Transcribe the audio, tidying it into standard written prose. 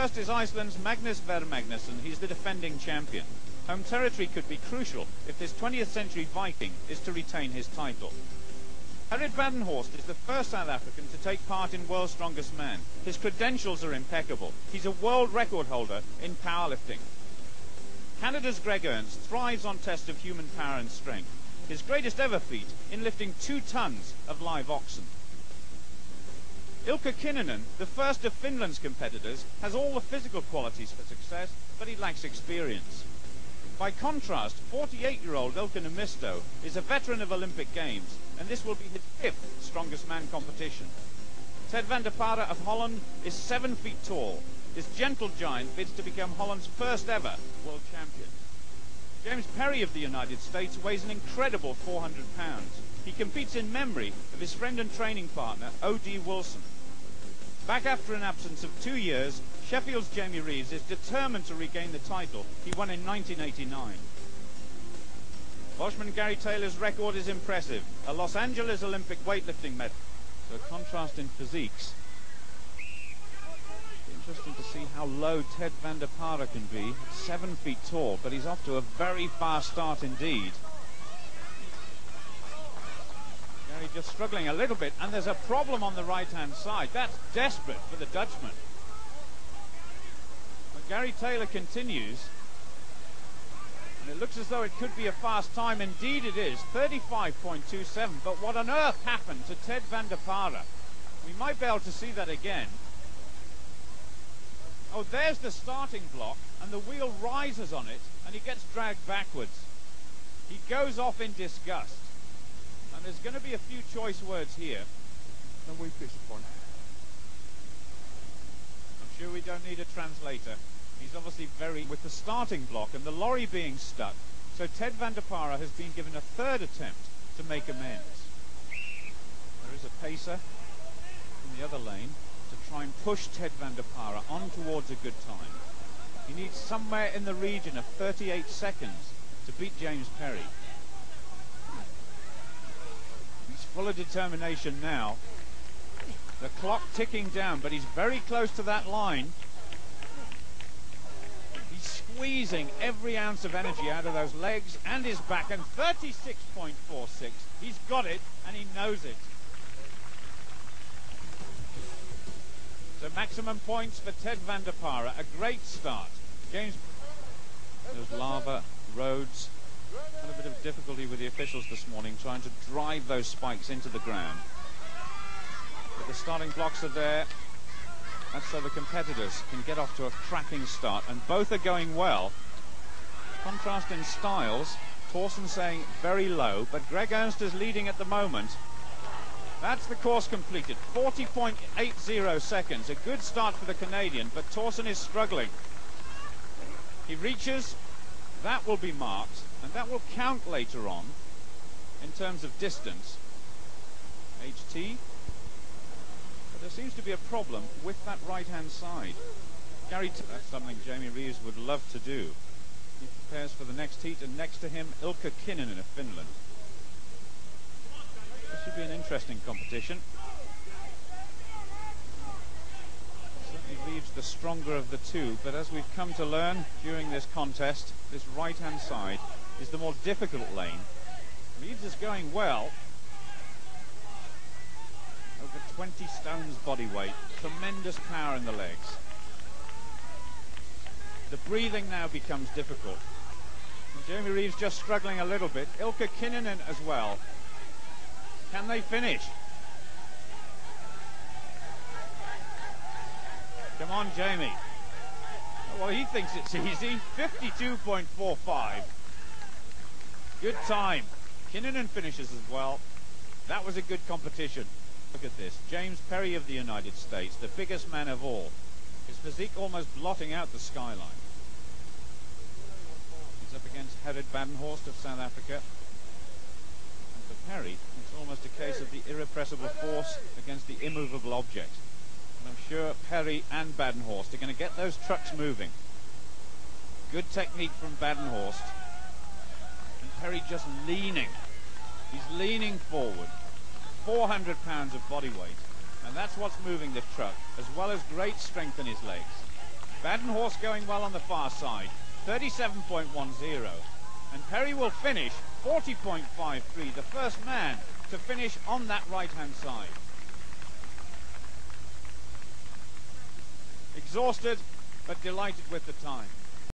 first is Iceland's Magnus Ver Magnusson. He's the defending champion. Home territory could be crucial if this 20th century Viking is to retain his title. Gerrit Badenhorst is the first South African to take part in World's Strongest Man. His credentials are impeccable. He's a world record holder in powerlifting. Canada's Greg Ernst thrives on tests of human power and strength. His greatest ever feat in lifting 2 tons of live oxen. Ilkka Kinnunen, the first of Finland's competitors, has all the physical qualities for success, but he lacks experience. By contrast, 48-year-old Ilkka Niemisto is a veteran of Olympic Games, and this will be his 5th strongest man competition. Ted van der Pare of Holland is 7 feet tall. This gentle giant bids to become Holland's first ever world champion. James Perry of the United States weighs an incredible 400 pounds. He competes in memory of his friend and training partner, O.D. Wilson. Back after an absence of 2 years, Sheffield's Jamie Reeves is determined to regain the title he won in 1989. Welshman Gary Taylor's record is impressive, a Los Angeles Olympic weightlifting medal. So a contrast in physiques. Interesting to see how low Ted van der Pare can be. 7 feet tall, but he's off to a very fast start indeed. Gary just struggling a little bit, and there's a problem on the right-hand side. That's desperate for the Dutchman. But Gary Taylor continues, and it looks as though it could be a fast time. Indeed it is, 35.27. But what on earth happened to Ted van der Pare? We might be able to see that again. Oh, there's the starting block, and the wheel rises on it, and he gets dragged backwards. He goes off in disgust. And there's going to be a few choice words here. I'm sure we don't need a translator. He's obviously very with the starting block and the lorry being stuck. So Ted van der Pare has been given a 3rd attempt to make amends. There is a pacer in the other lane to try and push Ted van der Pare on towards a good time. He needs somewhere in the region of 38 seconds to beat James Perry. Full of determination now. The clock ticking down, but he's very close to that line. He's squeezing every ounce of energy out of those legs and his back, and 36.46. He's got it, and he knows it. So maximum points for Ted van der Pare. A great start. James, there's lava, roads. Had a bit of difficulty with the officials this morning trying to drive those spikes into the ground. But the starting blocks are there. That's so the competitors can get off to a cracking start. And both are going well. Contrast in styles. Thorsen saying very low, but Greg Ernst is leading at the moment. That's the course completed. 40.80 seconds. A good start for the Canadian, but Thorsen is struggling. He reaches. That will be marked, and that will count later on in terms of distance. HT. But there seems to be a problem with that right-hand side. That's something Jamie Reeves would love to do. He prepares for the next heat, and next to him, Ilkka Kinnunen of Finland. This should be an interesting competition. Reeves the stronger of the two, but as we've come to learn during this contest, this right-hand side is the more difficult lane. Reeves is going well. Over 20 stones body weight, tremendous power in the legs. The breathing now becomes difficult. And Jamie Reeves just struggling a little bit. Ilkka Kinnunen as well. Can they finish? Come on, Jamie. Well, he thinks it's easy. 52.45. Good time. Kinnunen finishes as well. That was a good competition. Look at this. James Perry of the United States, the biggest man of all. His physique almost blotting out the skyline. He's up against Gerrit Badenhorst of South Africa. And for Perry, it's almost a case of the irrepressible force against the immovable object. I'm sure Perry and Badenhorst are going to get those trucks moving. Good technique from Badenhorst. And Perry just leaning. He's leaning forward. 400 pounds of body weight. And that's what's moving this truck, as well as great strength in his legs. Badenhorst going well on the far side, 37.10. And Perry will finish 40.53, the first man to finish on that right-hand side. Exhausted, but delighted with the time.